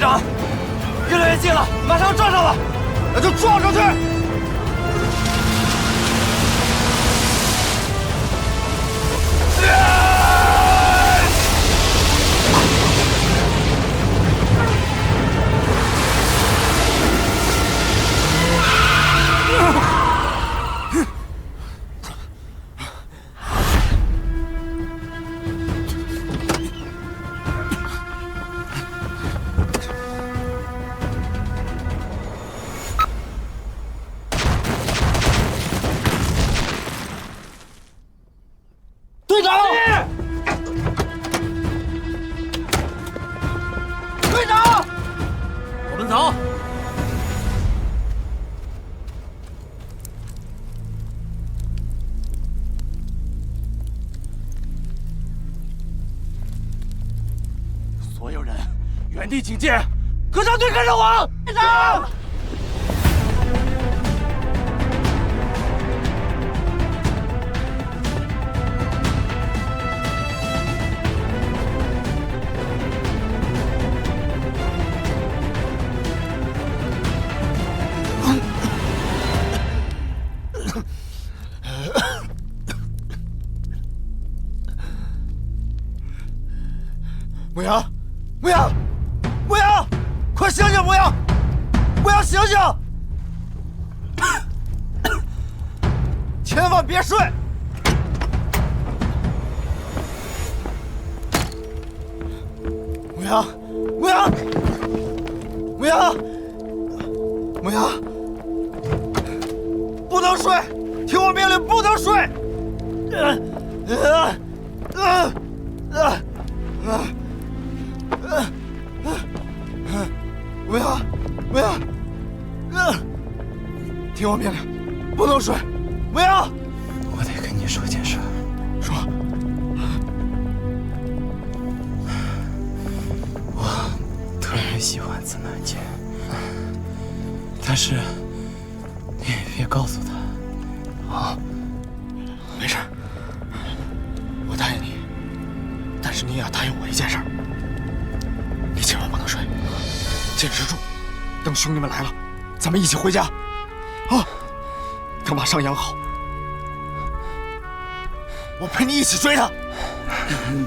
长，越来越近了，马上要撞上了，那就撞上去！队长！队长！我们走。所有人原地警戒，合唱队跟着我。队长！牧羊，牧羊，牧羊，快醒醒！牧羊，牧羊，醒醒！千万别睡！牧羊，牧羊，牧羊，牧羊，不能睡！听我命令，不能睡！牧羊，牧羊，听我命令，不能睡！牧羊，我得跟你说件事。说。我特别喜欢子南姐，但是你也别告诉她。啊，没事，我答应你，但是你也要答应我一件事，你千万不能睡，坚持住，等兄弟们来了，咱们一起回家。啊，等马上养好，我陪你一起追他。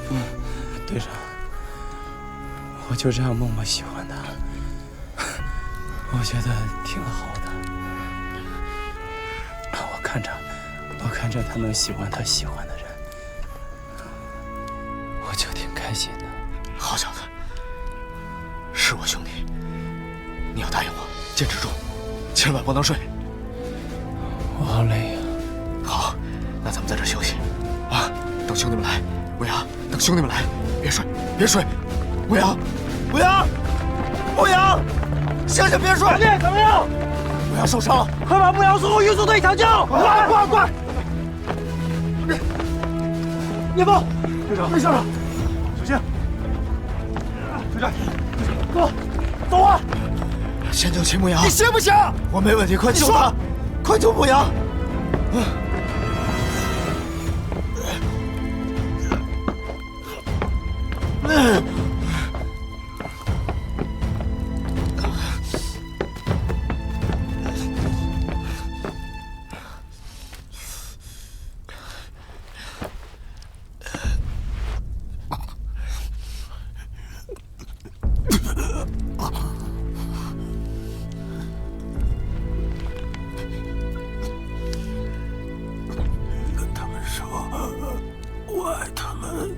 不，队长，我就这样默默喜欢他，我觉得挺好的。我看着他能喜欢他喜欢的人，我就挺开心的。好小子，是我兄弟，你要答应我，坚持住，千万不能睡。我好累呀。好，那咱们在这休息，啊，等兄弟们来。牧羊，等兄弟们来，别睡，别睡。牧羊，牧羊，牧羊，醒醒，别睡！兄弟，怎么样？牧羊受伤了，快把牧羊送回运输队抢救！快！聂风，队长，没事了，小心！队长，走啊！先救齐牧羊，你行不行？我没问题，快救他，快救牧羊！跟他们说，我爱他们。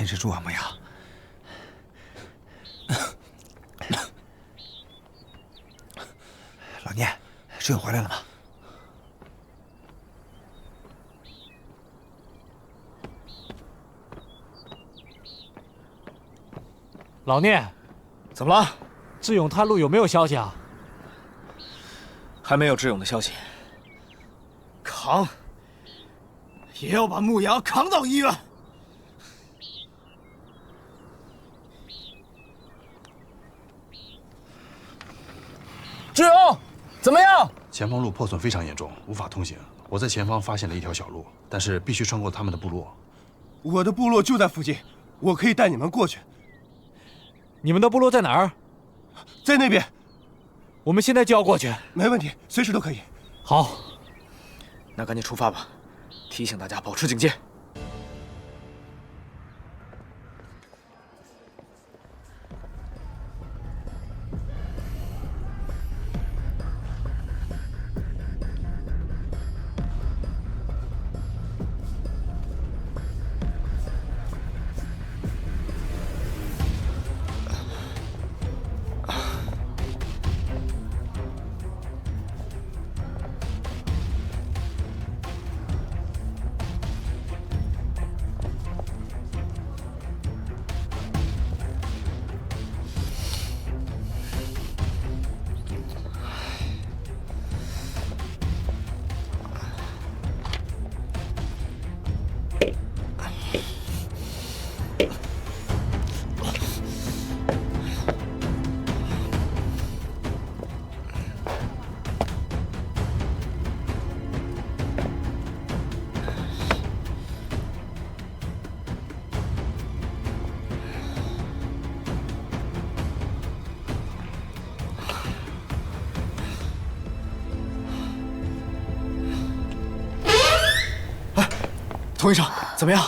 坚持住啊，萌芽！老聂，师兄回来了吗？老聂，怎么了？智勇探路有没有消息啊？还没有智勇的消息。扛，也要把牧羊扛到医院。志勇，怎么样？前方路破损非常严重，无法通行。我在前方发现了一条小路，但是必须穿过他们的部落。我的部落就在附近，我可以带你们过去。你们的部落在哪儿？在那边。我们现在就要过去。没问题，随时都可以。好，那赶紧出发吧，提醒大家保持警戒。童医生，怎么样？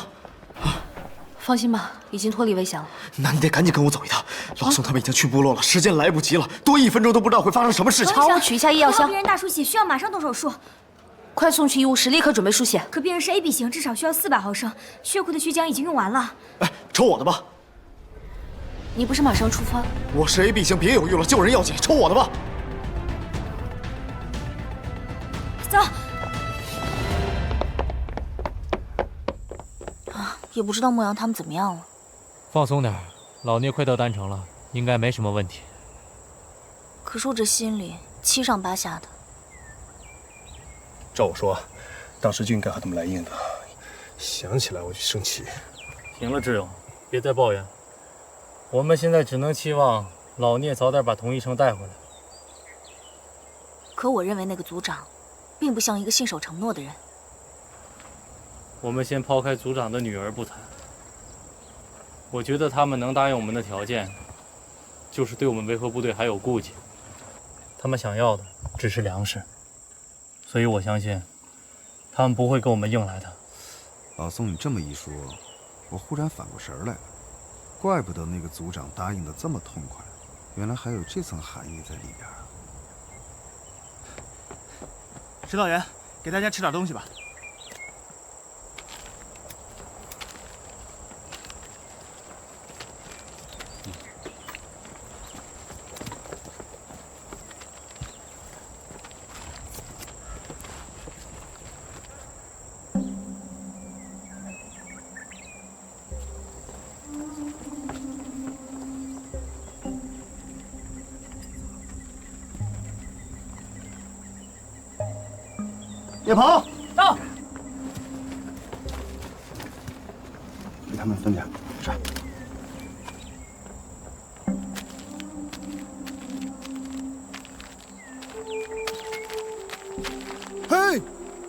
放心吧，已经脱离危险了。那你得赶紧跟我走一趟。老宋他们已经去部落了，时间来不及了，多1分钟都不知道会发生什么事情。好，我取一下医药箱。病人大出血，需要马上动手术。快送去医务室，立刻准备输血。可病人是 AB 型，至少需要400毫升，血库的血浆已经用完了。哎，抽我的吧。你不是马上出发？我是 AB 型，别犹豫了，救人要紧，抽我的吧。走。也不知道牧羊他们怎么样了。放松点，老聂快到丹城了，应该没什么问题。可是我这心里七上八下的。照我说，当时就应该和他们来硬的。想起来我就生气。行了，志勇，别再抱怨。我们现在只能期望老聂早点把童医生带回来。可我认为那个族长，并不像一个信守承诺的人。我们先抛开族长的女儿不谈，我觉得他们能答应我们的条件，就是对我们维和部队还有顾忌。他们想要的只是粮食，所以我相信，他们不会跟我们硬来的。老宋，你这么一说，我忽然反过神来了，怪不得那个族长答应的这么痛快，原来还有这层含义在里边。指导员，给大家吃点东西吧。叶鹏到。给他们分点。是。嘿，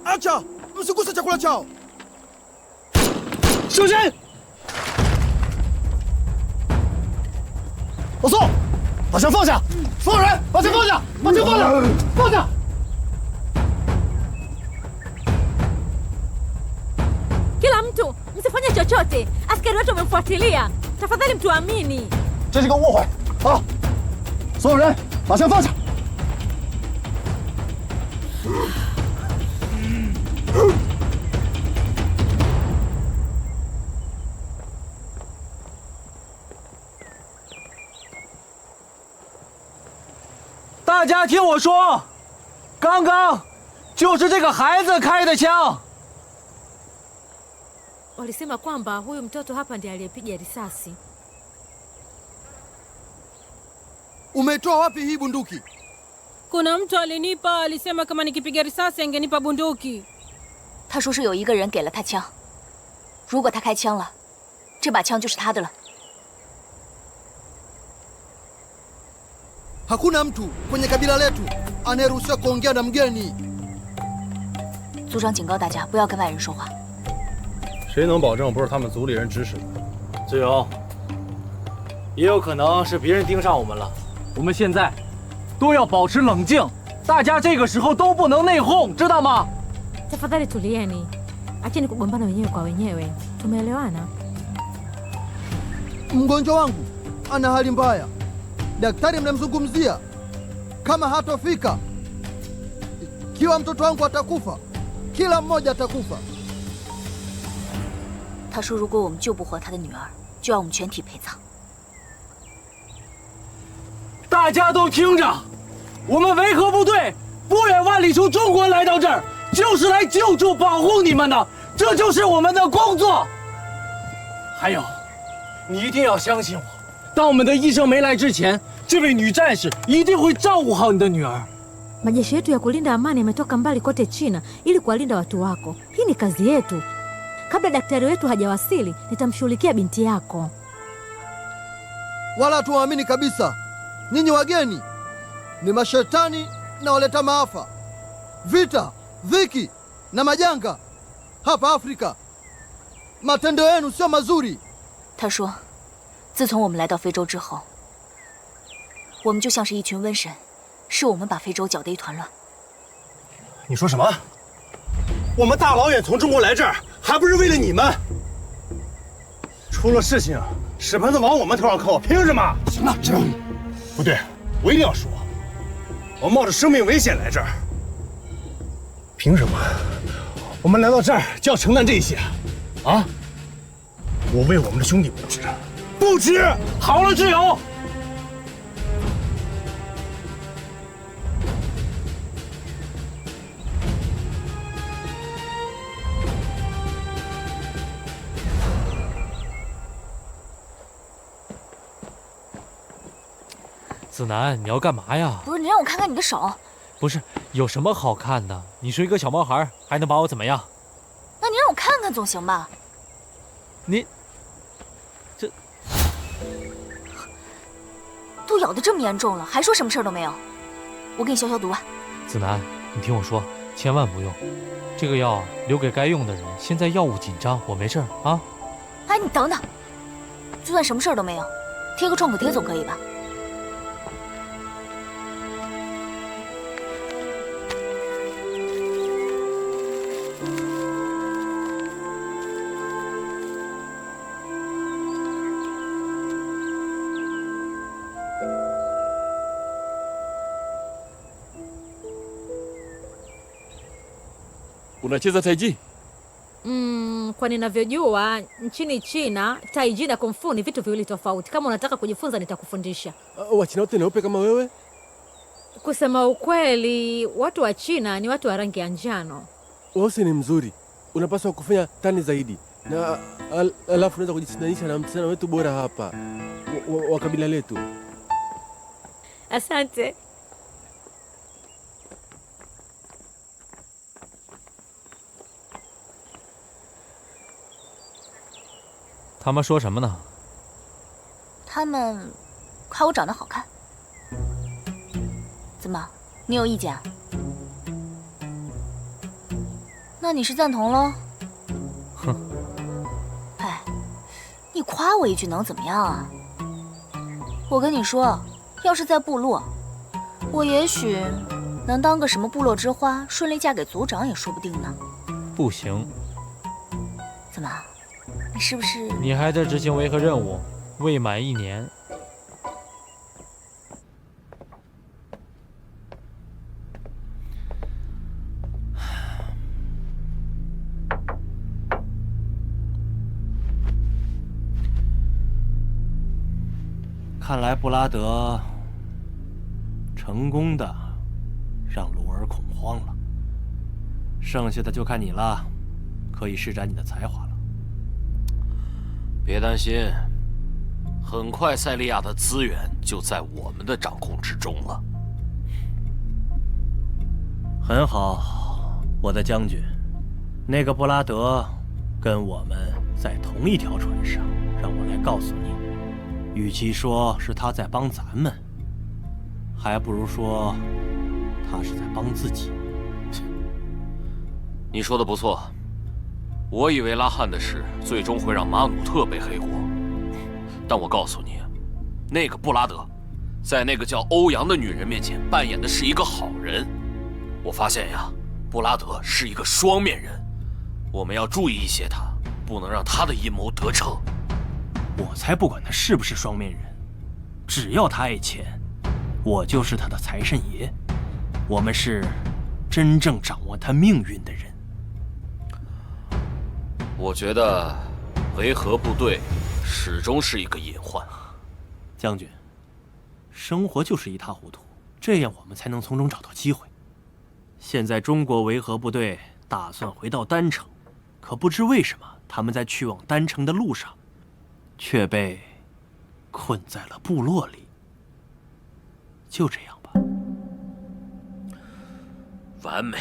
阿乔，不是故事讲过来瞧。小心！老宋，把枪放下！所有人，把枪放下！把枪放下！放下！ Kila mtu msifanye chochote, askari wetu wamemfuatilia. Tafadhali mtuamini. 这是个误会啊！所有人把枪放下！大家听我说，刚刚就是这个孩子开的枪。 Walisema kwamba huyu mtoto hapa ndiye aliyepiga risasi. Umetoa wapi hii bunduki? Kuna mtu alinipa, alisema kama nikipiga risasi angenipa bunduki. 他说是有一个人给了他枪，如果他开枪了，这把枪就是他的了。 Hakuna mtu kwenye kabila letu anayeruhusiwa kuongea na mgeni. 族长警告大家不要跟外人说话。谁能保证不是他们族里人指使的？志勇，也有可能是别人盯上我们了。我们现在都要保持冷静，大家这个时候都不能内讧，知道吗？ Tafadhali tulieni, acheni kugombana wenyewe kwa wenyewe. Tumeelewana? Mgonjwa wangu ana hali mbaya, daktari mnamzungumzia. Kama hatofika, kiwa mtoto wangu atakufa, kila mmoja atakufa. 他说如果我们救不活他的女儿，就要我们全体陪葬。大家都听着，我们维和部队不远万里从中国来到这儿，就是来救助、保护你们的，这就是我们的工作。还有，你一定要相信我，当我们的医生没来之前，这位女战士一定会照顾好你的女儿。 Majeshi yetu ya kulinda amani yametoka mbali kote China ili kuwalinda watu wako. Hii ni kazi yetu. Kabla daktari wetu hajawasili, nitamshughulikia binti yako. Wala tuwaamini kabisa. Nyinyi wageni ni mashetani na waleta maafa, vita, dhiki na majanga hapa Afrika. Matendo yenu sio mazuri. 他说，自从我们来到非洲之后，我们就像是一群瘟神，是我们把非洲搅得一团乱。你说什么？我们大老远从中国来这儿，还不是为了你们？出了事情，屎盆子往我们头上扣，凭什么？行了，行了，不对，我一定要说，我冒着生命危险来这儿，凭什么？我们来到这儿就要承担这些？啊？我为我们的兄弟不值，不值！好了，志勇。 子楠，你要干嘛呀？不是，你让我看看你的手。不是，有什么好看的？你说一个小毛孩，还能把我怎么样？那你让我看看总行吧？你，这都咬得这么严重了，还说什么事儿都没有？我给你消消毒吧。子楠，你听我说，千万不用，这个药留给该用的人。现在药物紧张，我没事啊。哎，你等等，就算什么事儿都没有，贴个创可贴总可以吧？ Unacheza taiji? Kwa ninavyojua nchini China taiji na kung fu ni vitu viwili tofauti. Kama unataka kujifunza nitakufundisha. Wachina wote weupe kama wewe? Kusema ukweli, watu wa China ni watu wa rangi ya njano. Weusi ni mzuri, unapaswa kufanya tani zaidi, na alafu unaweza kujisinanisha na msichana wetu bora hapa wa kabila letu. Asante. 他们说什么呢？他们夸我长得好看。怎么，你有意见啊？那你是赞同喽？哼！哎，你夸我一句能怎么样啊？我跟你说，要是在部落，我也许能当个什么部落之花，顺利嫁给族长也说不定呢。不行。怎么？ 你是不是？你还在执行维和任务，未满1年。看来布拉德成功的让罗儿恐慌了。剩下的就看你了，可以施展你的才华了。别担心，很快塞利亚的资源就在我们的掌控之中了。很好，我的将军，那个布拉德跟我们在同一条船上，让我来告诉你，与其说是他在帮咱们，还不如说他是在帮自己。你说的不错，我以为拉汉的事最终会让马努特背黑锅，但我告诉你，那个布拉德，在那个叫欧阳的女人面前扮演的是一个好人。我发现呀，布拉德是一个双面人，我们要注意一些他，不能让他的阴谋得逞。我才不管他是不是双面人，只要他爱钱，我就是他的财神爷。我们是真正掌握他命运的人。我觉得维和部队始终是一个隐患。将军，生活就是一塌糊涂，这样我们才能从中找到机会。现在中国维和部队打算回到丹城，可不知为什么他们在去往丹城的路上，却被困在了部落里。就这样吧。完美。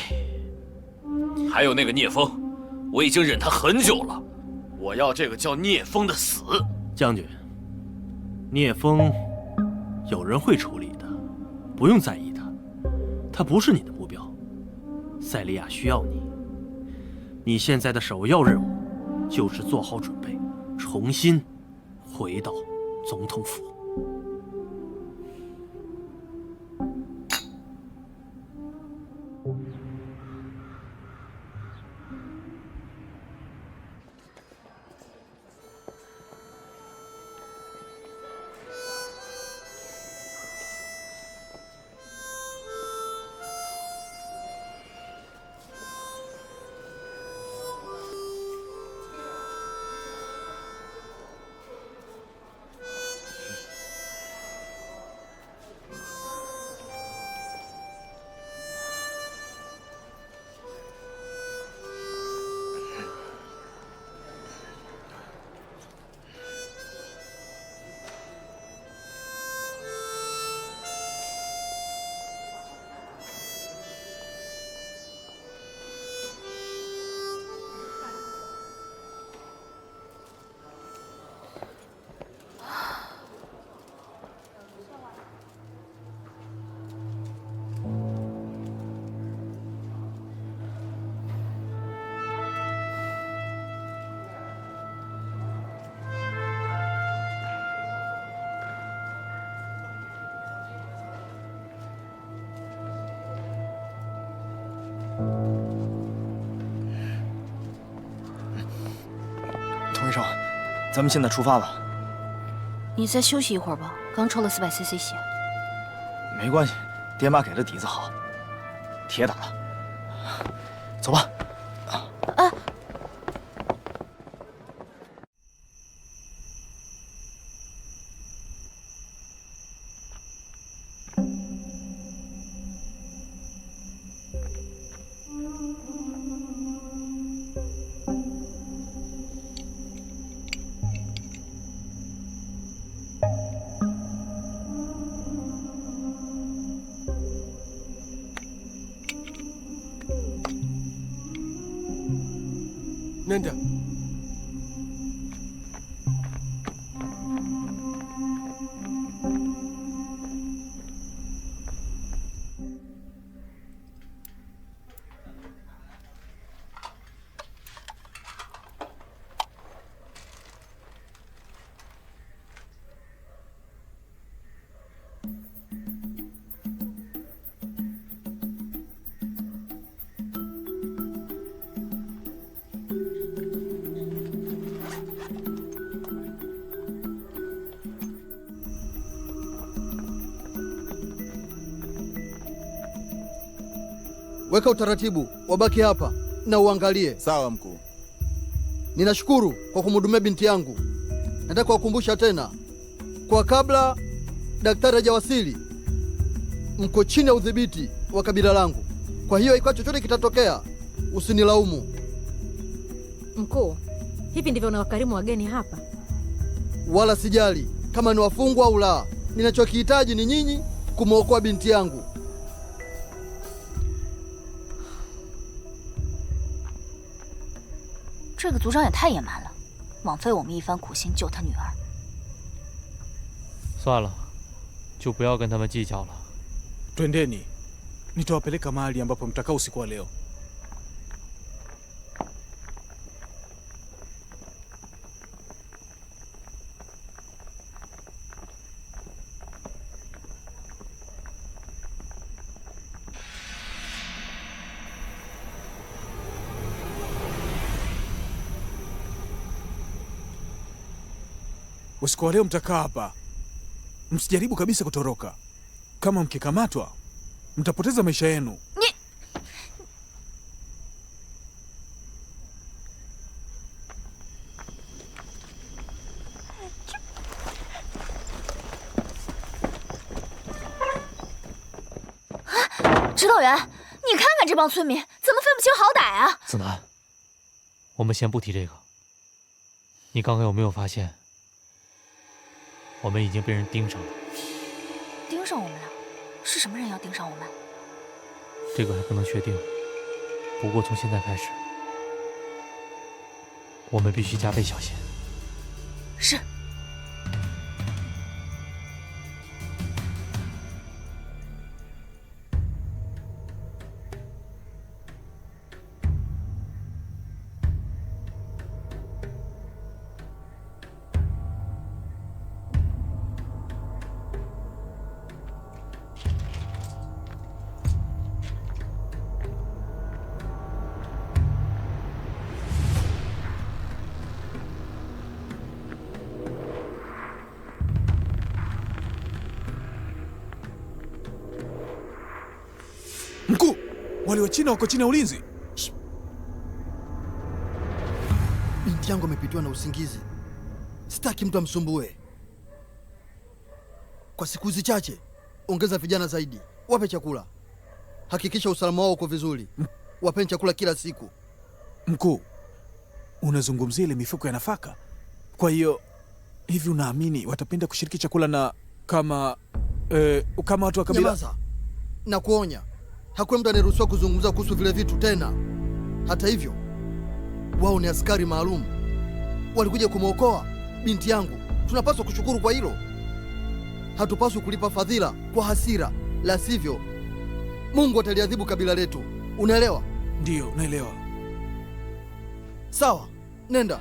还有那个聂风，我已经忍他很久了，我要这个叫聂风的死。将军，聂风有人会处理的，不用在意他，他不是你的目标。塞利亚需要你，你现在的首要任务就是做好准备，重新回到总统府。童医生，咱们现在出发吧。你再休息一会儿吧，刚抽了400cc血。没关系，爹妈给的底子好，铁打了。走吧。哎。Nenda. Weka utaratibu, wabaki hapa na uangalie. Sawa mkuu. Ninashukuru kwa kumhudumia binti yangu. Nataka kukumbusha tena, kwa kabla daktari hajawasili, mko chini ya udhibiti wa kabila langu. Kwa hiyo ikiwa chochote kitatokea, usinilaumu. Mkuu, hivi ndivyo unawakarimu wageni hapa? Wala sijali kama ni wafungwa au la. Ninachokihitaji ni nyinyi kumwokoa binti yangu. 这个族长也太野蛮了，枉费我们一番苦心救他女儿。算了，就不要跟他们计较了。 Twendeni, nitawapeleka mahali ambapo mtakaa usiku wa leo. Usiku wa leo mtakaa hapa, msijaribu kabisa kutoroka. Kama mkikamatwa, mtapoteza maisha yenu. Ah, 指导员，你看看这帮村民怎么分不清好歹啊！子南，我们先不提这个。你刚刚有没有发现，我们已经被人盯上了？盯上我们了？是什么人要盯上我们？这个还不能确定。不过从现在开始，我们必须加倍小心。是。 Mkuu, wale wa China wako chini ya ulinzi. Binti yangu amepitiwa na usingizi. Sitaki mtu amsumbue. Kwa siku hizi chache, ongeza vijana zaidi. Wape chakula. Hakikisha usalama wao uko vizuri. Wapeni chakula kila siku. Mkuu, unazungumzia ile mifuko ya nafaka. Kwa hiyo, hivi unaamini watapenda kushiriki chakula na kama watu wa kabila? Nyamaza. Na kuonya. Hakuna mtu anayeruhusiwa kuzungumza kuhusu vile vitu tena. Hata hivyo, wao ni askari maalum. Walikuja kumwokoa binti yangu. Tunapaswa kushukuru kwa hilo. Hatupaswi kulipa fadhila kwa hasira, la sivyo Mungu ataliadhibu kabila letu. Unaelewa? Ndiyo, naelewa. Sawa, nenda.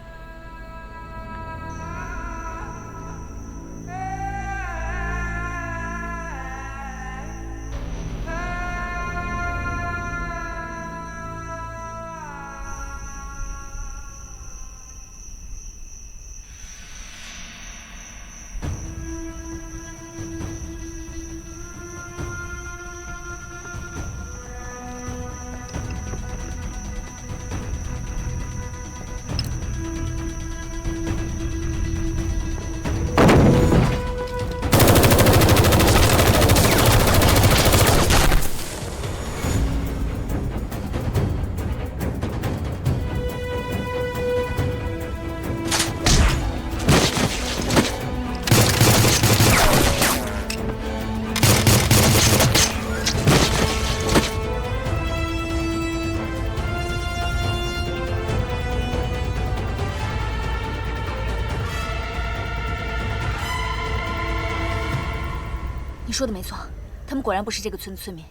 你说的没错，他们果然不是这个村的村民。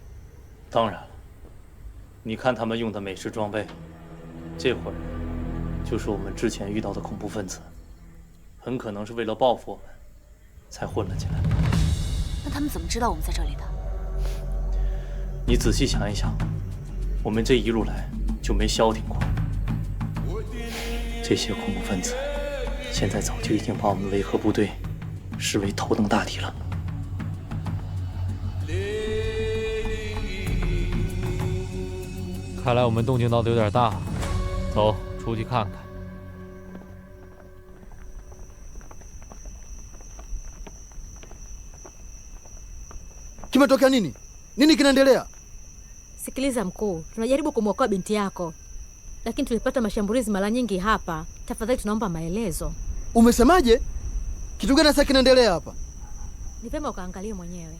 当然了，你看他们用的美式装备，这伙人就是我们之前遇到的恐怖分子，很可能是为了报复我们，才混了进来。那他们怎么知道我们在这里的？你仔细想一想，我们这一路来就没消停过。这些恐怖分子现在早就已经把我们维和部队视为头等大敌了。 看来我们动静闹得有点大，走，出去看看。Kimetokea nini? Nini kinaendelea? Sikiliza mkuu, tunajaribu kumwokoa binti yako, lakini tulipata mashambulizi mara nyingi hapa. Tafadhali tunaomba maelezo. Umesemaje? Kitu gani sasa kinaendelea hapa? Ni vyema ukaangalie mwenyewe.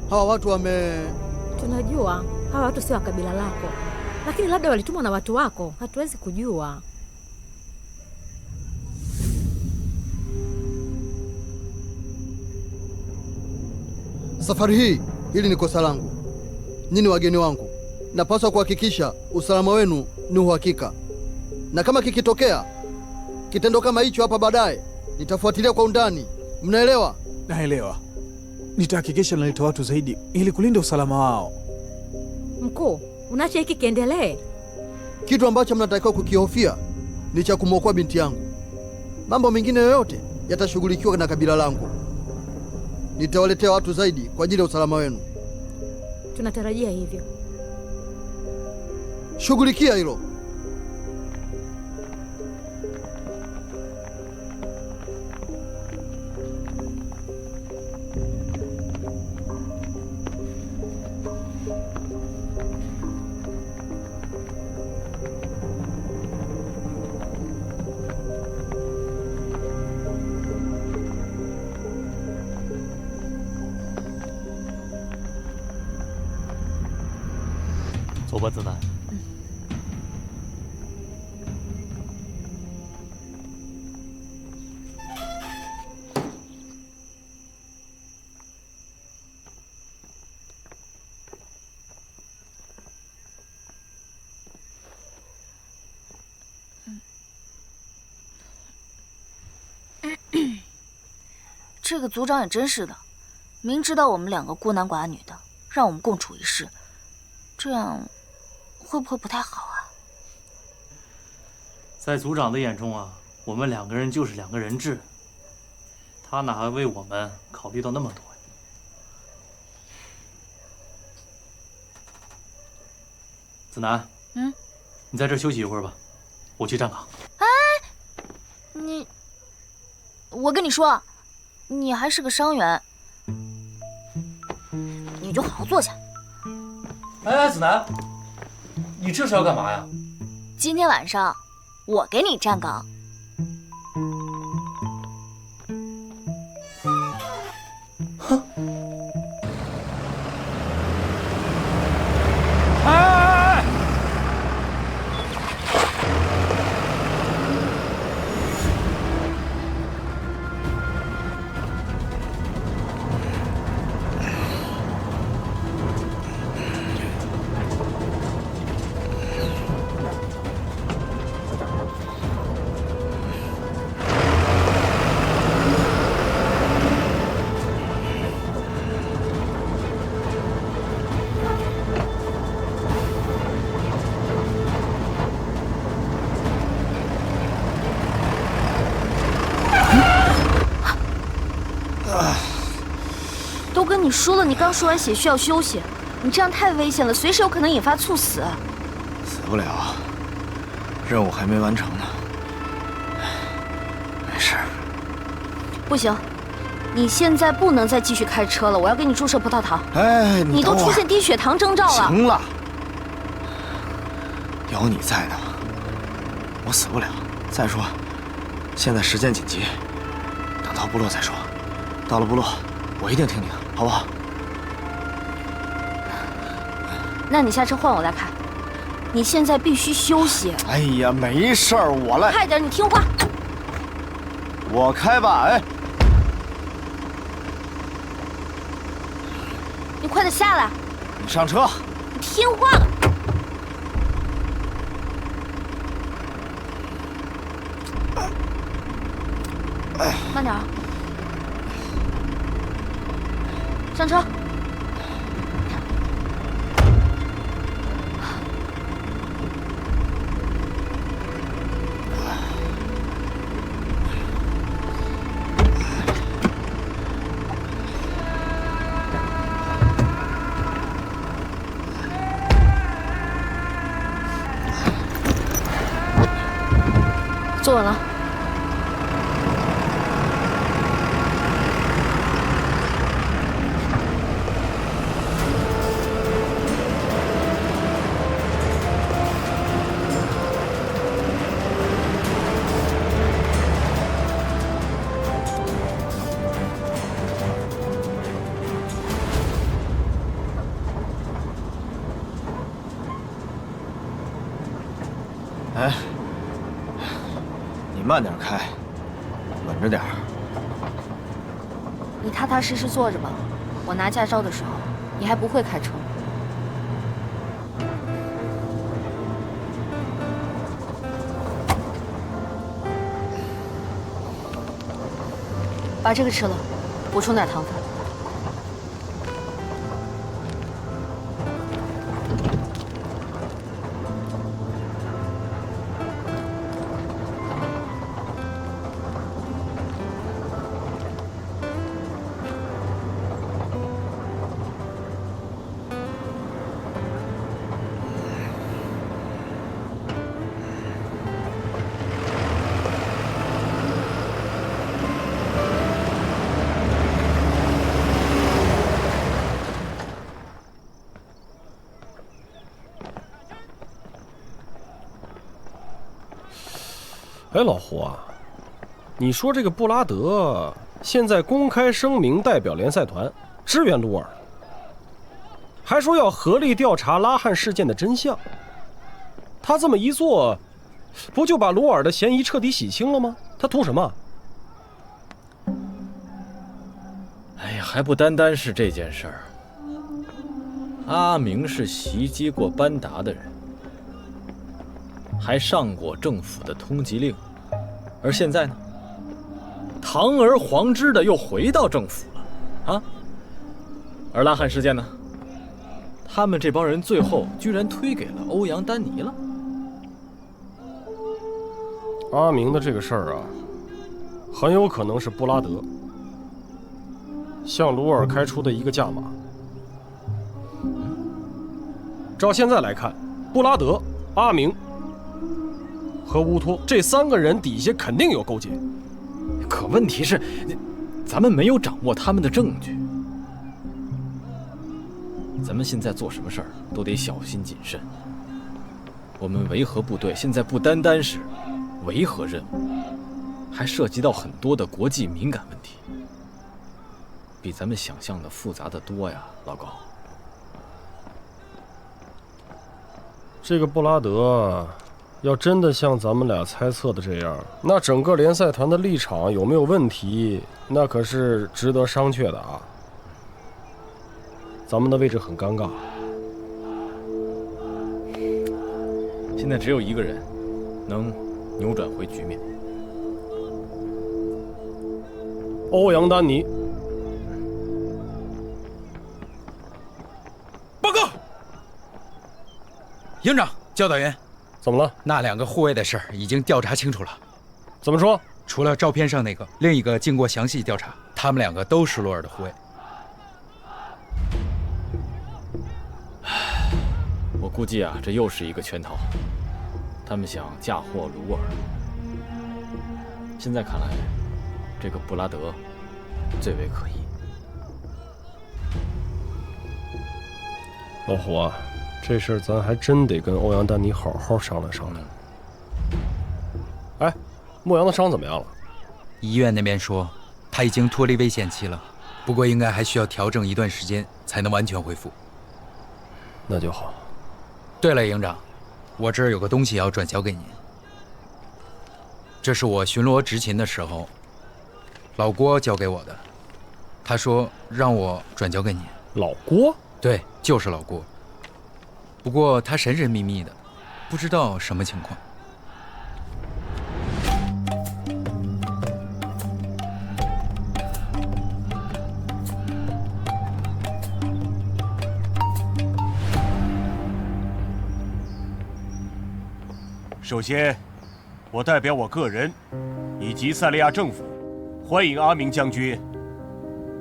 Hawa watu Tunajua hawa watu sio wa kabila lako, lakini labda walitumwa na watu wako, hatuwezi kujua. Safari hili ni kosa langu. Nyinyi wageni wangu, napaswa kuhakikisha usalama wenu ni uhakika, na kama kikitokea kitendo kama hicho hapa baadaye, nitafuatilia kwa undani. Mnaelewa? Naelewa. Nitahakikisha naleta watu zaidi ili kulinda usalama wao. Mkuu, unaacha hiki kiendelee? Kitu ambacho mnatakiwa kukihofia ni cha kumwokoa binti yangu. Mambo mengine yoyote yatashughulikiwa na kabila langu. Nitawaletea watu zaidi kwa ajili ya usalama wenu. Tunatarajia hivyo. Shughulikia hilo.走吧，子楠。这个族长也真是的，明知道我们两个孤男寡女的，让我们共处一室，这样会不会不太好啊？在族长的眼中啊，我们两个人就是两个人质，他哪还为我们考虑到那么多呀？子楠，你在这休息一会儿吧，我去站岗。哎，我跟你说，你还是个伤员，你就好好坐下。哎，子楠，你这是要干嘛呀？今天晚上我给你站岗。哼！都跟你说了，你刚输完血需要休息，你这样太危险了，随时有可能引发猝死。死不了，任务还没完成呢。没事。不行，你现在不能再继续开车了，我要给你注射葡萄糖。哎，你都出现低血糖征兆了。行了，有你在呢，我死不了。再说，现在时间紧急，等到部落再说。到了部落，我一定听你的，好不好？那你下车换我来开。你现在必须休息。哎呀，没事儿，我来。快点，你听话。我开吧，哎。你快点下来。你上车。你听话了。慢点。上车。坐稳了。哎，你慢点开，稳着点儿。你踏踏实实坐着吧。我拿驾照的时候，你还不会开车。把这个吃了，补充点糖分。哎，老胡啊，你说这个布拉德现在公开声明代表联赛团支援鲁尔，还说要合力调查拉汉事件的真相。他这么一做，不就把鲁尔的嫌疑彻底洗清了吗？他图什么？哎呀，还不单单是这件事儿。阿明是袭击过班达的人，还上过政府的通缉令，而现在呢，堂而皇之的又回到政府了，啊！而拉汉事件呢，他们这帮人最后居然推给了欧阳丹尼了。阿明的这个事儿啊，很有可能是布拉德向鲁尔开出的一个价码。照现在来看，布拉德、阿明和乌托这3个人底下肯定有勾结。可问题是，咱们没有掌握他们的证据。咱们现在做什么事儿都得小心谨慎。我们维和部队现在不单单是维和任务，还涉及到很多的国际敏感问题，比咱们想象的复杂的多呀，老高。这个布拉德要真的像咱们俩猜测的这样，那整个联赛团的立场有没有问题，那可是值得商榷的啊。咱们的位置很尴尬。现在只有一个人能扭转回局面，欧阳丹尼。报告，营长、教导员，怎么了？那2个护卫的事儿已经调查清楚了。怎么说？除了照片上那个，另一个经过详细调查，他们2个都是鲁尔的护卫。我估计啊，这又是一个圈套，他们想嫁祸鲁尔。现在看来，这个布拉德最为可疑。老胡啊，这事儿咱还真得跟欧阳丹尼好好商量商量。哎，莫阳的伤怎么样了？医院那边说他已经脱离危险期了，不过应该还需要调整一段时间才能完全恢复。那就好。对了，营长，我这儿有个东西要转交给您。这是我巡逻执勤的时候，老郭交给我的，他说让我转交给您。老郭？对，就是老郭。不过他神神秘秘的，不知道什么情况。首先，我代表我个人以及塞利亚政府，欢迎阿明将军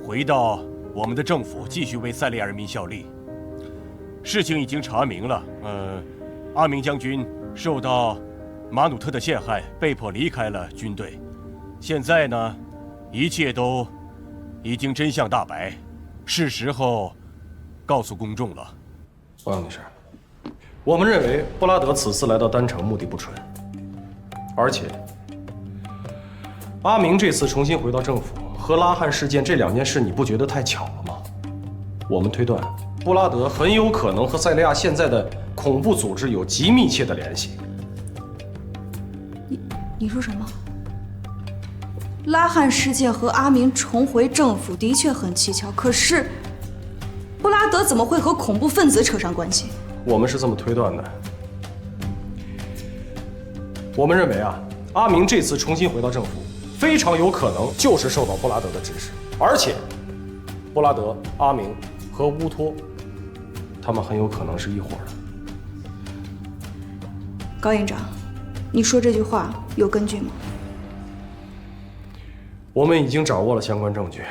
回到我们的政府，继续为塞利亚人民效力。事情已经查明了，阿明将军受到马努特的陷害，被迫离开了军队。现在呢，一切都已经真相大白，是时候告诉公众了。欧阳女士，我们认为布拉德此次来到丹城目的不纯，而且阿明这次重新回到政府和拉汉事件这2件事，你不觉得太巧了吗？我们推断，布拉德很有可能和塞利亚现在的恐怖组织有极密切的联系。你说什么？拉汉事件和阿明重回政府的确很蹊跷，可是布拉德怎么会和恐怖分子扯上关系？我们是这么推断的。我们认为阿明这次重新回到政府，非常有可能就是受到布拉德的指使，而且布拉德、阿明和乌托，他们很有可能是一伙的。高营长，你说这句话有根据吗？我们已经掌握了相关证据。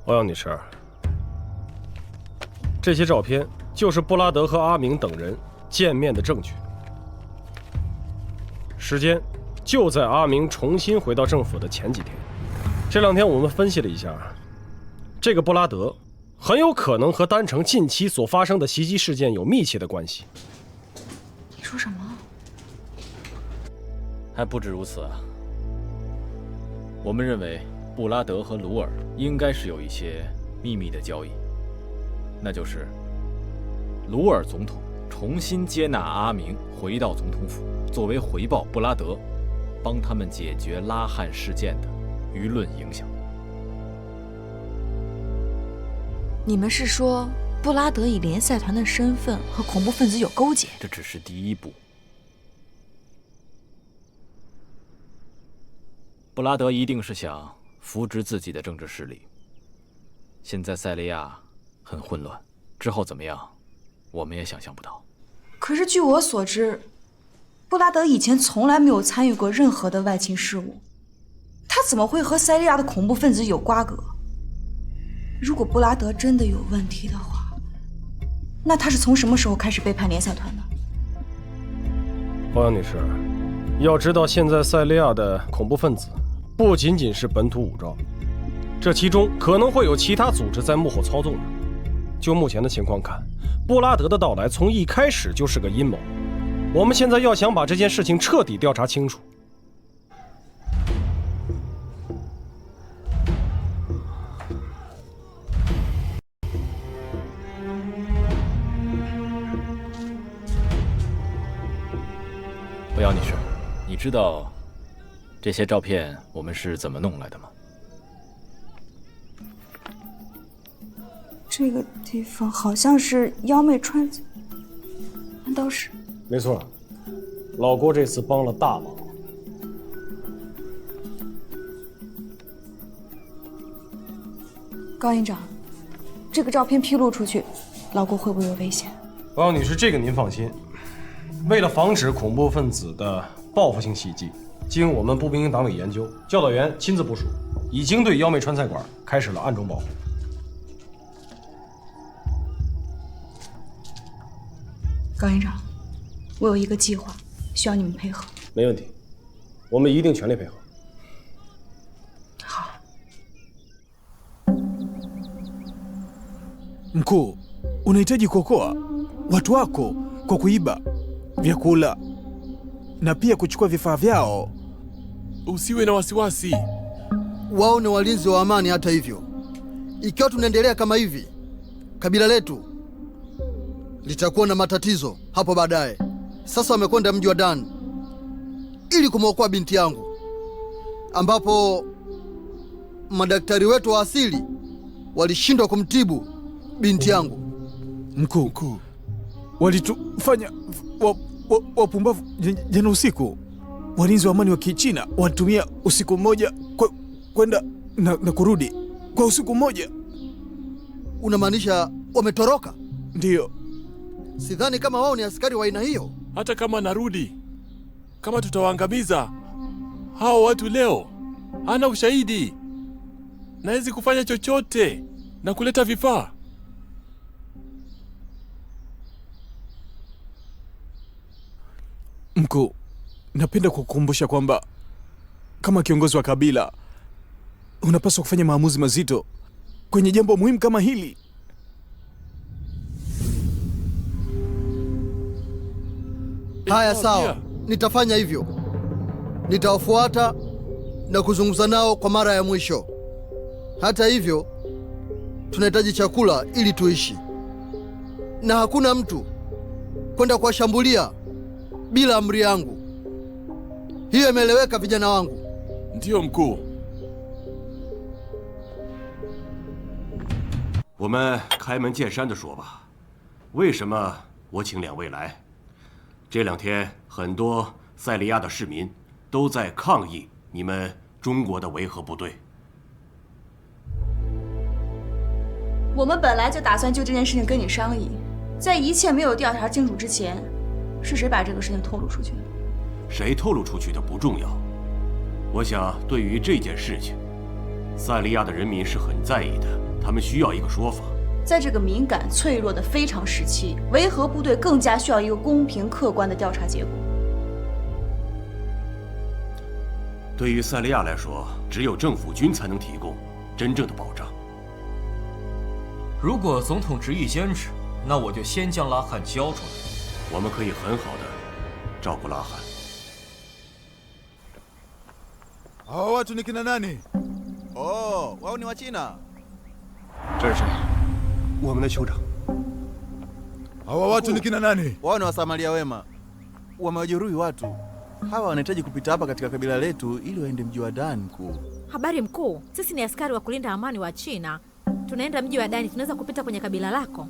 欧阳女士，这些照片就是布拉德和阿明等人见面的证据。时间就在阿明重新回到政府的前几天。这2天我们分析了一下，这个布拉德很有可能和丹城近期所发生的袭击事件有密切的关系。你说什么？还不止如此啊！我们认为布拉德和鲁尔应该是有一些秘密的交易，那就是鲁尔总统重新接纳阿明回到总统府，作为回报布拉德帮他们解决拉汉事件的舆论影响。你们是说布拉德以联赛团的身份和恐怖分子有勾结？这只是第一步。布拉德一定是想扶植自己的政治势力。现在塞利亚很混乱，之后怎么样，我们也想象不到。可是据我所知，布拉德以前从来没有参与过任何的外勤事务，他怎么会和塞利亚的恐怖分子有瓜葛？如果布拉德真的有问题的话，那他是从什么时候开始背叛联赛团的？欧阳女士，要知道现在塞利亚的恐怖分子不仅仅是本土武装，这其中可能会有其他组织在幕后操纵着。就目前的情况看，布拉德的到来从一开始就是个阴谋。我们现在要想把这件事情彻底调查清楚。欧阳女士，你知道这些照片我们是怎么弄来的吗？这个地方好像是妖媚川，难道是？没错，老郭这次帮了大忙。高营长，这个照片披露出去，老郭会不会有危险？欧阳女士，这个您放心。为了防止恐怖分子的报复性袭击，经我们步兵营党委研究，教导员亲自部署，已经对妖媚川菜馆开始了暗中保护。高营长，我有一个计划，需要你们配合。没问题，我们一定全力配合。好。Mkuu, unahitaji kuokoa watu wako kwa kuiba vyakula na pia kuchukua vifaa vyao. Usiwe na wasiwasi, wao ni walinzi wa amani. Hata hivyo, ikiwa tunaendelea kama hivi, kabila letu litakuwa na matatizo hapo baadaye. Sasa wamekwenda mji wa Dan ili kumwokoa binti yangu, ambapo madaktari wetu wa asili walishindwa kumtibu binti yangu. Mkuu, walitufanya wapumbavu jana usiku. Walinzi wa amani wa Kichina walitumia usiku mmoja kwenda na kurudi kwa usiku mmoja. Unamaanisha wametoroka? Ndiyo. Sidhani kama wao ni askari wa aina hiyo. Hata kama narudi, kama tutawaangamiza, hao watu leo hana ushahidi na hawezi kufanya chochote na kuleta vifaa. Mkuu, napenda kukukumbusha kwamba kama kiongozi wa kabila unapaswa kufanya maamuzi mazito kwenye jambo muhimu kama hili. Haya, sawa, nitafanya hivyo. Nitawafuata na kuzungumza nao kwa mara ya mwisho. Hata hivyo, tunahitaji chakula ili tuishi, na hakuna mtu kwenda kuwashambulia bila amri yangu. Hiyo imeeleweka, vijana wangu? Ndiyo mkuu. 我们开门见山的说吧，为什么我请两位来？这2天很多塞利亚的市民都在抗议你们中国的维和部队。我们本来就打算就这件事情跟你商议，在一切没有调查清楚之前，是谁把这个事情透露出去的？谁透露出去的不重要，我想对于这件事情，塞利亚的人民是很在意的。 他们需要一个说法。在这个敏感、脆弱的非常时期，维和部队更加需要一个公平、客观的调查结果。对于塞利亚来说，只有政府军才能提供真正的保障。如果总统执意坚持，那我就先将拉汉交出来。我们可以很好的照顾拉汉。Hao watu ni kina nani? Oh, wao ni Wachina. 这是谁？我们的酋长。Hawa watu ni kina nani? Wao ni Wasamaria wema, wamewajeruhi watu. Hawa wanahitaji kupita hapa katika kabila letu ili waende mji wa Dani. Mkuu. Habari mkuu, sisi ni askari wa kulinda amani wa China. Tunaenda mji wa Dani, tunaweza kupita kwenye kabila lako?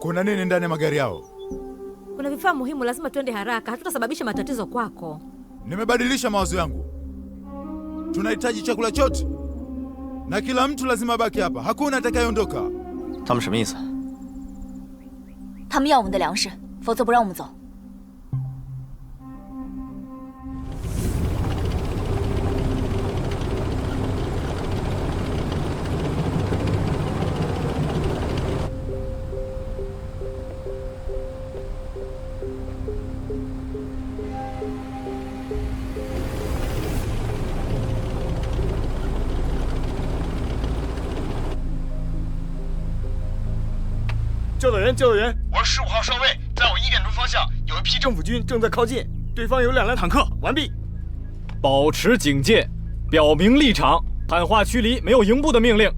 Kuna nini ndani ya magari yao? Kuna vifaa muhimu, lazima tuende haraka, hatutasababisha matatizo kwako. Nimebadilisha mawazo yangu. Tunahitaji chakula chote. Na kila mtu lazima baki hapa, hakuna atakayeondoka. 他们什么意思？他们要我们的粮食，否则不让我们走。教导员，教导员，我是15号上尉，在我1点钟方向有一批政府军正在靠近，对方有2辆坦克。完毕。保持警戒，表明立场，喊话驱离，没有营部的命令，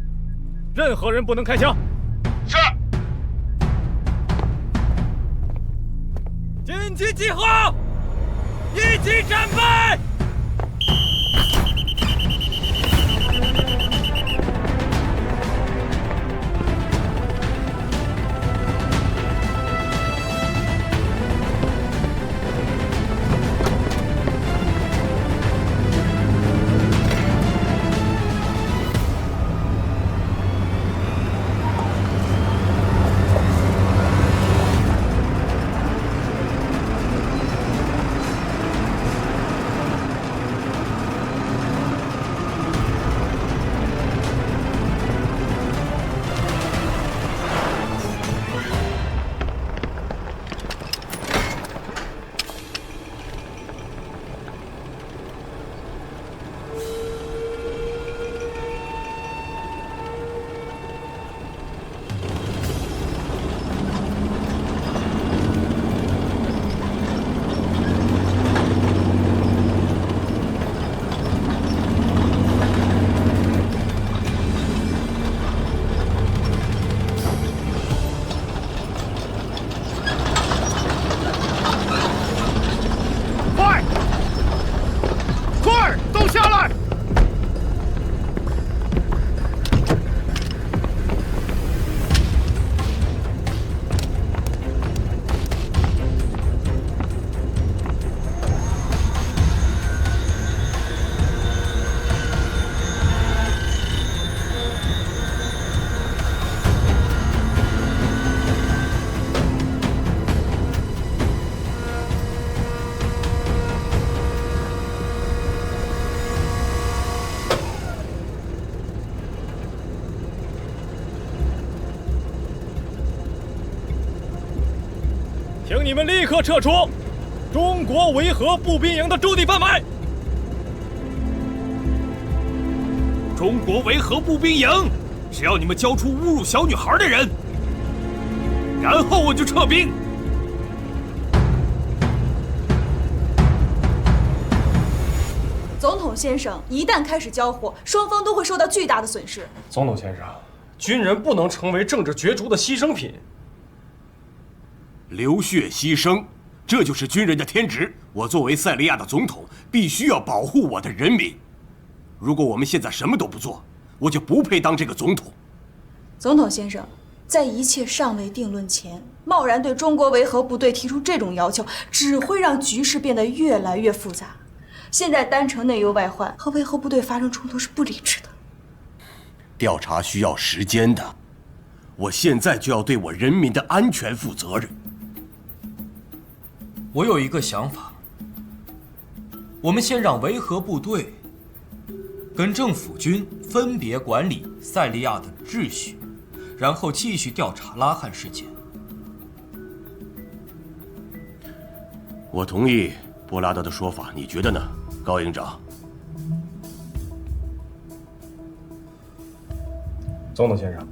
任何人不能开枪。是。紧急集合，一起战备。 教你们立刻撤出中国维和步兵营的驻地范围。中国维和步兵营，只要你们交出侮辱小女孩的人，然后我就撤兵。总统先生，一旦开始交火，双方都会受到巨大的损失。总统先生，军人不能成为政治角逐的牺牲品。流血牺牲，这就是军人的天职。我作为塞利亚的总统，必须要保护我的人民。如果我们现在什么都不做，我就不配当这个总统。总统先生，在一切尚未定论前，贸然对中国维和部队提出这种要求，只会让局势变得越来越复杂。现在单程内忧外患，和维和部队发生冲突是不理智的。调查需要时间的，我现在就要对我人民的安全负责任。我有一个想法，我们先让维和部队跟政府军分别管理塞利亚的秩序，然后继续调查拉汉事件。我同意布拉德的说法，你觉得呢，高营长？总统先生，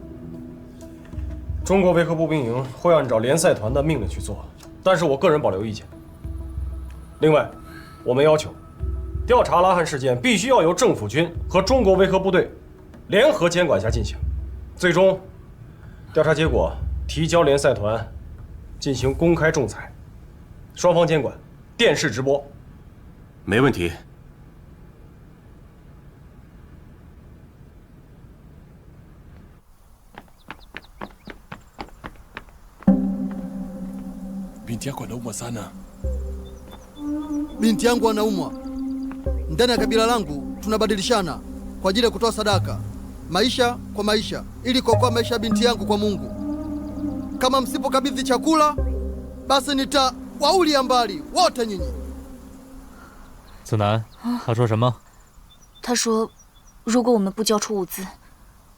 中国维和步兵营会按照联赛团的命令去做，但是我个人保留意见。另外，我们要求调查拉汉事件必须要由政府军和中国维和部队联合监管下进行，最终调查结果提交联赛团进行公开仲裁，双方监管，电视直播。没问题。Binti yako anaumwa sana. Binti yangu anaumwa. Ndani ya kabila langu tunabadilishana kwa ajili ya kutoa sadaka, maisha kwa maisha, ili kuokoa maisha ya binti yangu kwa Mungu. Kama msipokabidhi chakula, basi nitawaulia mbali wote nyinyi. 子南，他说什么？他说，如果我们不交出物资，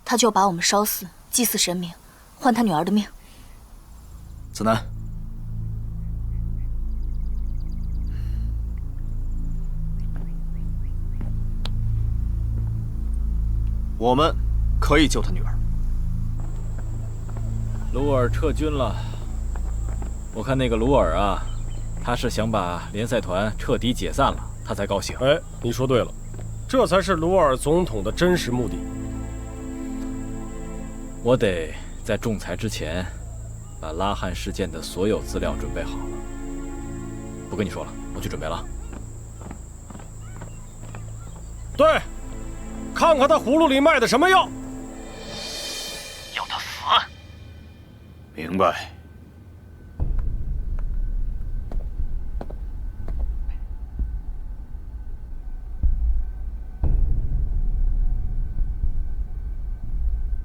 他就要把我们烧死，祭祀神明，换他女儿的命。子南，我们可以救他女儿。鲁尔撤军了，我看那个鲁尔啊，他是想把联赛团彻底解散了，他才高兴。哎，你说对了，这才是鲁尔总统的真实目的。我得在仲裁之前，把拉汉事件的所有资料准备好了。不跟你说了，我去准备了。对，看看他葫芦里卖的什么药。要他死。明白。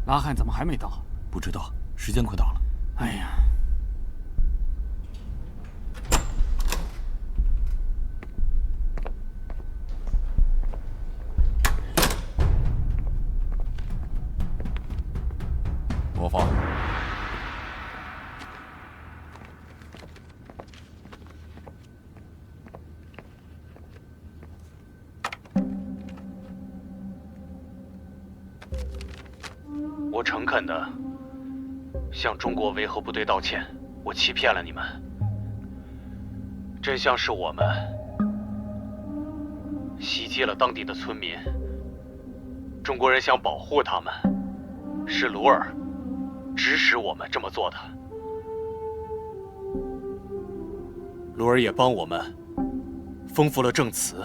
拉汉怎么还没到？不知道，时间快到了。哎呀！我方。我诚恳地向中国维和部队道歉，我欺骗了你们。真相是我们袭击了当地的村民，中国人想保护他们，是鲁尔指使我们这么做的。鲁尔也帮我们丰富了证词。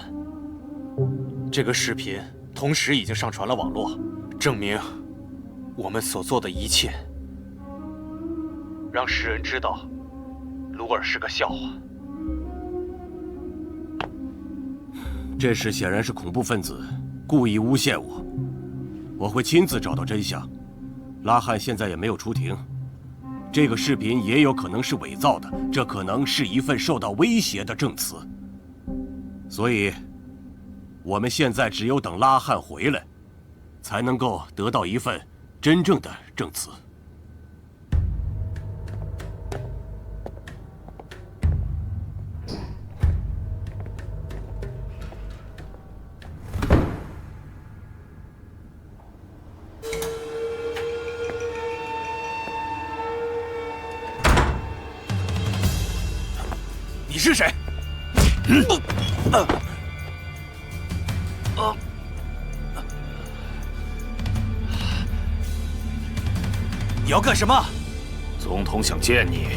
这个视频同时已经上传了网络，证明我们所做的一切，让世人知道鲁尔是个笑话。这事显然是恐怖分子故意诬陷我，我会亲自找到真相。拉汉现在也没有出庭，这个视频也有可能是伪造的，这可能是一份受到威胁的证词。所以，我们现在只有等拉汉回来，才能够得到一份真正的证词。是谁？你要干什么？总统想见你。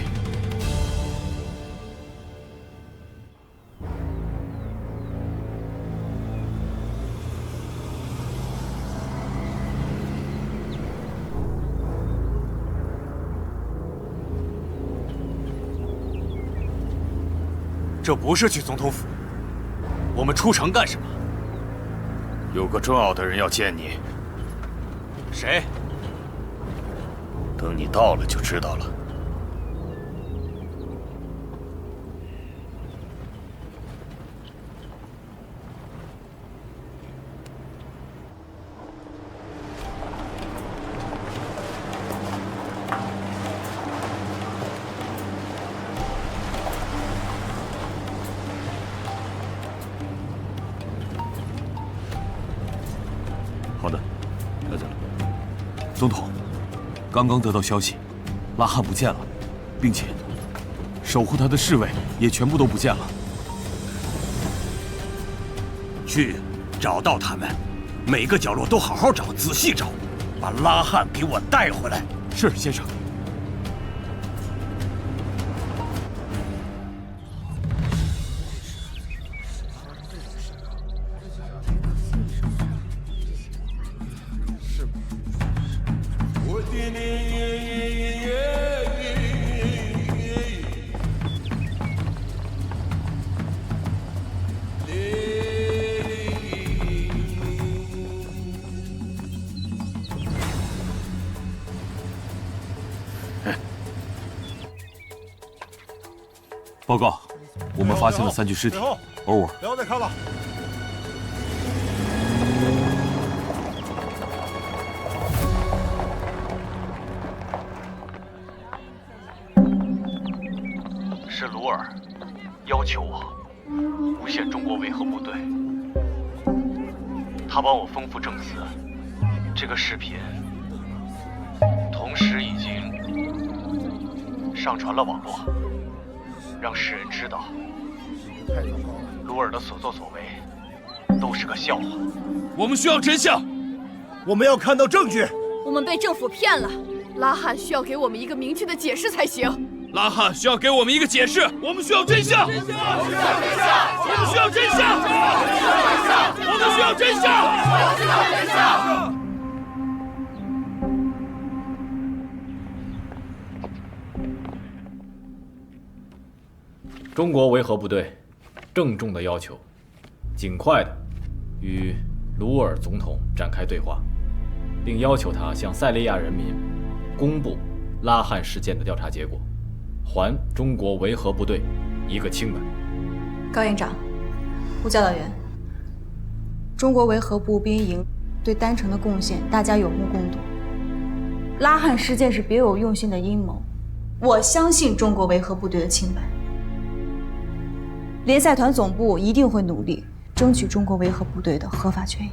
这不是去总统府，我们出城干什么？有个重要的人要见你。谁？等你到了就知道了。好的，了解了。总统。刚刚得到消息，拉汉不见了，并且守护他的侍卫也全部都不见了。去找到他们，每个角落都好好找，仔细找，把拉汉给我带回来。是，先生。报告，我们发现了3具尸体。Over。不要再看了。是鲁尔要求我诬陷中国维和部队，他帮我丰富证词。这个视频同时已经上传了网络。让世人知道，鲁尔的所作所为都是个笑话。我们需要真相，我们要看到证据。我们被政府骗了，拉汉需要给我们一个明确的解释才行。拉汉需要给我们一个解释，我们需要真相。我们需要真相。我们需要真相。中国维和部队郑重地要求，尽快地与鲁尔总统展开对话，并要求他向塞利亚人民公布拉汉事件的调查结果，还中国维和部队一个清白。高营长，吴教导员，中国维和步兵营对丹城的贡献，大家有目共睹。拉汉事件是别有用心的阴谋，我相信中国维和部队的清白。联赛团总部一定会努力争取中国维和部队的合法权益。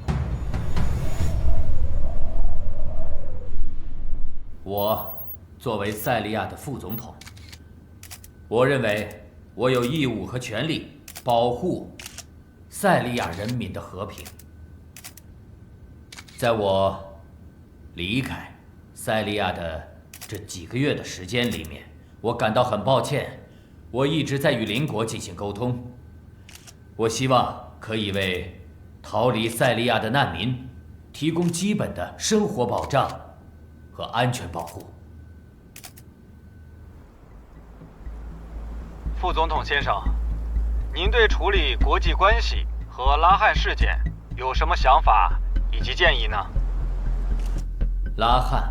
我作为塞利亚的副总统，我认为我有义务和权利保护塞利亚人民的和平。在我离开塞利亚的这几个月的时间里面，我感到很抱歉。我一直在与邻国进行沟通，我希望可以为逃离塞利亚的难民提供基本的生活保障和安全保护。副总统先生，您对处理国际关系和拉汉事件有什么想法以及建议呢？拉汉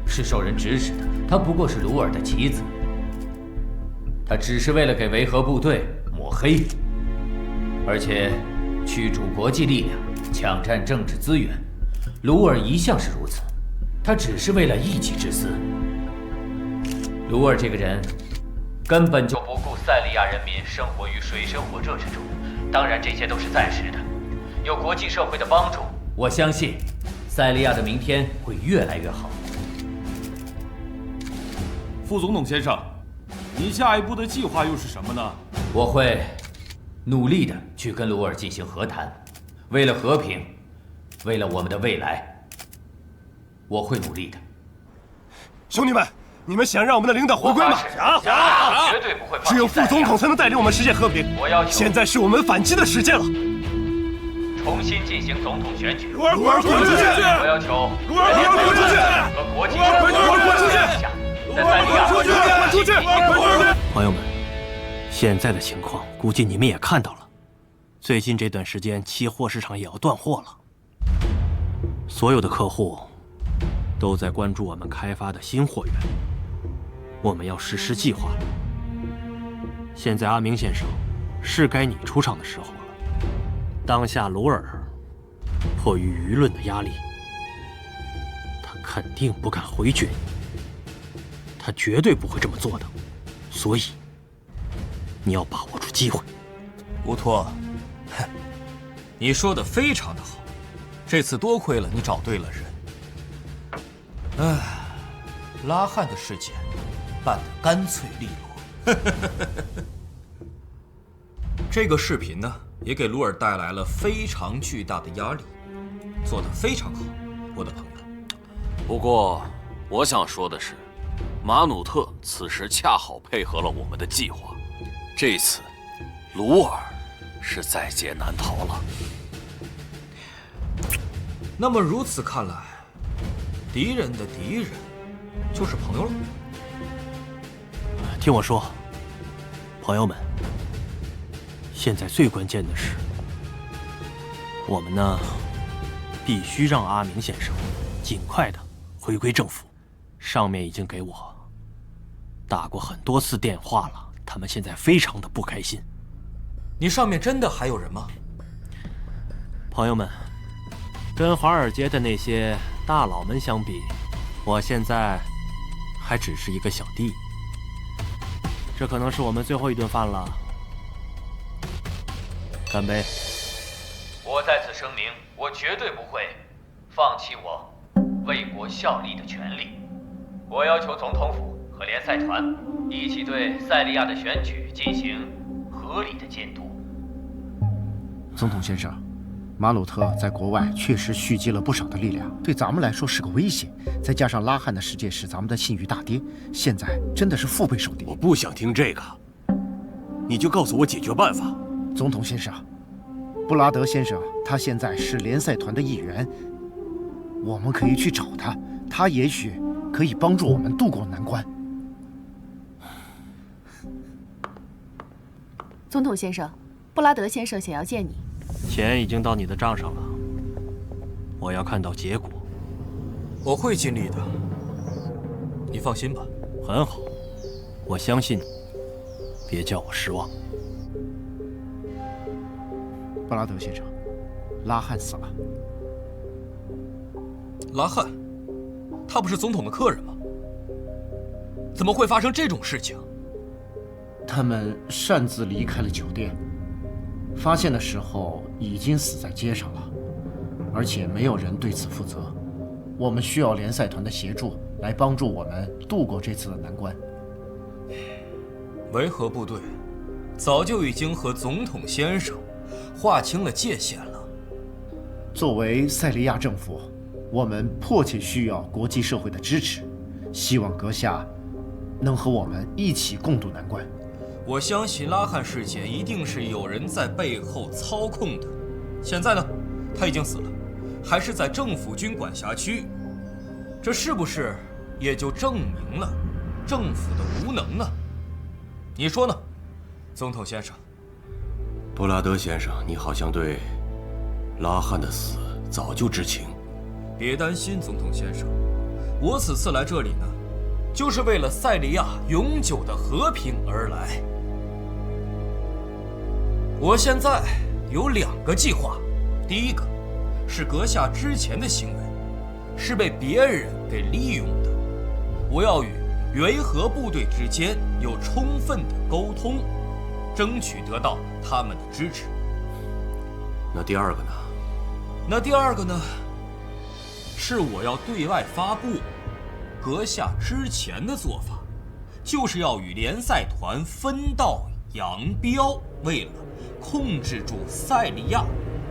是受人指使的，他不过是鲁尔的棋子。他只是为了给维和部队抹黑，而且驱逐国际力量，抢占政治资源。鲁尔一向是如此，他只是为了一己之私。鲁尔这个人根本就不顾塞利亚人民生活于水深火热之中，当然这些都是暂时的。有国际社会的帮助，我相信塞利亚的明天会越来越好。副总统先生，您下一步的计划又是什么呢？我会努力的去跟鲁尔进行和谈，为了和平，为了我们的未来，我会努力的。兄弟们，你们想让我们的领导回归吗？想，绝对不会放弃。只有副总统才能带领我们实现和平。我要求，现在是我们反击的时间了。重新进行总统选举。鲁尔滚出去！我要求鲁尔滚出去！和国际滚出去！在塞利亚滚出去！朋友们，现在的情况估计你们也看到了，最近这段时间期货市场也要断货了，所有的客户都在关注我们开发的新货源，我们要实施计划了。现在阿明先生，是该你出场的时候了。当下鲁尔迫于舆论的压力，他肯定不敢回绝你，他绝对不会这么做的，所以你要把握住机会。乌托，你说的非常的好，这次多亏了你找对了人。唉，拉汉的事件办得干脆利落。这个视频呢，也给鲁尔带来了非常巨大的压力，做得非常好，我的朋友。不过，我想说的是，马努特此时恰好配合了我们的计划，这次鲁尔是在劫难逃了。那么如此看来，敌人的敌人就是朋友了。听我说，朋友们，现在最关键的是，我们呢，必须让阿明先生尽快的回归政府。上面已经给我打过很多次电话了，他们现在非常的不开心。你上面真的还有人吗？朋友们，跟华尔街的那些大佬们相比，我现在还只是一个小弟。这可能是我们最后一顿饭了，干杯！我在此声明，我绝对不会放弃我为国效力的权利。我要求总统府和联赛团一起对塞利亚的选举进行合理的监督。总统先生，马鲁特在国外确实蓄积了不少的力量，对咱们来说是个威胁。再加上拉汉的事件使咱们的信誉大跌，现在真的是腹背受敌。我不想听这个，你就告诉我解决办法。总统先生，布拉德先生他现在是联赛团的一员，我们可以去找他，他也许可以帮助我们渡过难关。总统先生，布拉德先生想要见你。钱已经到你的账上了，我要看到结果。我会尽力的，你放心吧。很好，我相信你，别叫我失望。布拉德先生，拉汉死了。拉汉，他不是总统的客人吗？怎么会发生这种事情？他们擅自离开了酒店，发现的时候已经死在街上了，而且没有人对此负责。我们需要联赛团的协助来帮助我们度过这次的难关。维和部队早就已经和总统先生划清了界限了。作为塞利亚政府，我们迫切需要国际社会的支持，希望阁下能和我们一起共度难关。我相信拉汉事件一定是有人在背后操控的。现在呢，他已经死了，还是在政府军管辖区，这是不是也就证明了政府的无能呢？你说呢，总统先生？布拉德先生，你好像对拉汉的死早就知情。别担心，总统先生，我此次来这里呢，就是为了塞利亚永久的和平而来。我现在有2个计划，第一个是阁下之前的行为是被别人给利用的，我要与维和部队之间有充分的沟通，争取得到他们的支持。那第2个呢？那第2个呢，是我要对外发布阁下之前的做法，就是要与联赛团分道杨彪为了控制住塞利亚，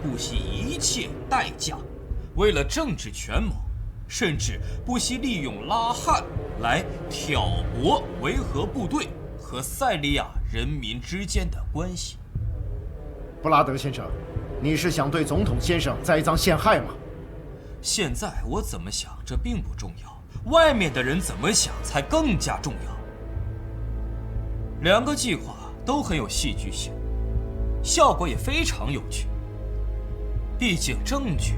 不惜一切代价，为了政治权谋，甚至不惜利用拉汉来挑拨维和部队和塞利亚人民之间的关系。布拉德先生，你是想对总统先生栽赃陷害吗？现在我怎么想，这并不重要，外面的人怎么想才更加重要。两个计划都很有戏剧性，效果也非常有趣。毕竟证据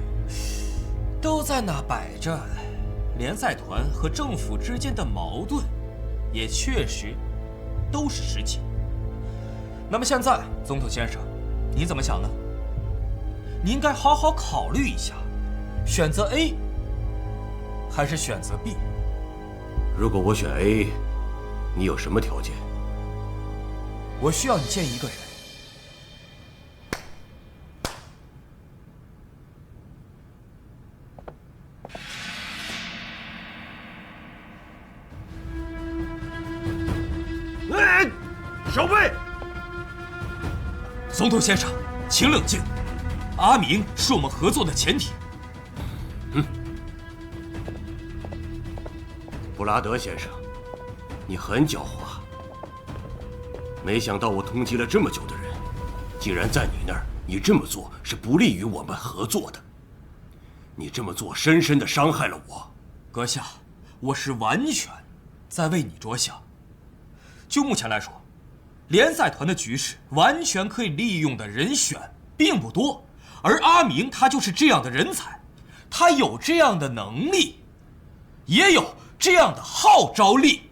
都在那摆着，联赛团和政府之间的矛盾也确实都是实情。那么现在，总统先生，你怎么想呢？你应该好好考虑一下，选择 A 还是选择 B？ 如果我选 A， 你有什么条件？我需要你见一个人。守备！总统先生，请冷静。阿明是我们合作的前提。布拉德先生，你很狡猾。没想到我通缉了这么久的人，竟然在你那儿，你这么做是不利于我们合作的。你这么做深深地伤害了我。阁下，我是完全在为你着想。就目前来说，联赛团的局势完全可以利用的人选并不多，而阿明他就是这样的人才，他有这样的能力，也有这样的号召力。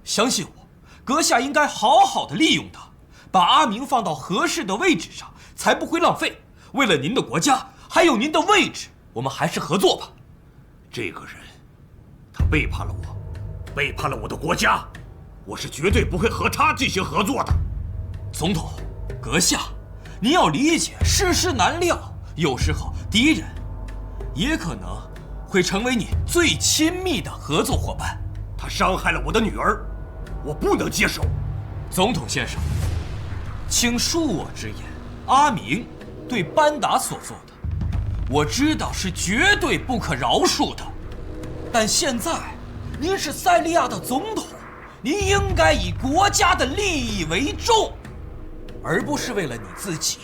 相信我，阁下应该好好的利用他，把阿明放到合适的位置上，才不会浪费。为了您的国家，还有您的位置，我们还是合作吧。这个人，他背叛了我，背叛了我的国家，我是绝对不会和他进行合作的。总统，阁下，您要理解世事难料，有时候敌人也可能会成为你最亲密的合作伙伴。他伤害了我的女儿，我不能接受。总统先生，请恕我直言，阿明对班达所做的，我知道是绝对不可饶恕的。但现在您是塞利亚的总统，您应该以国家的利益为重，而不是为了你自己。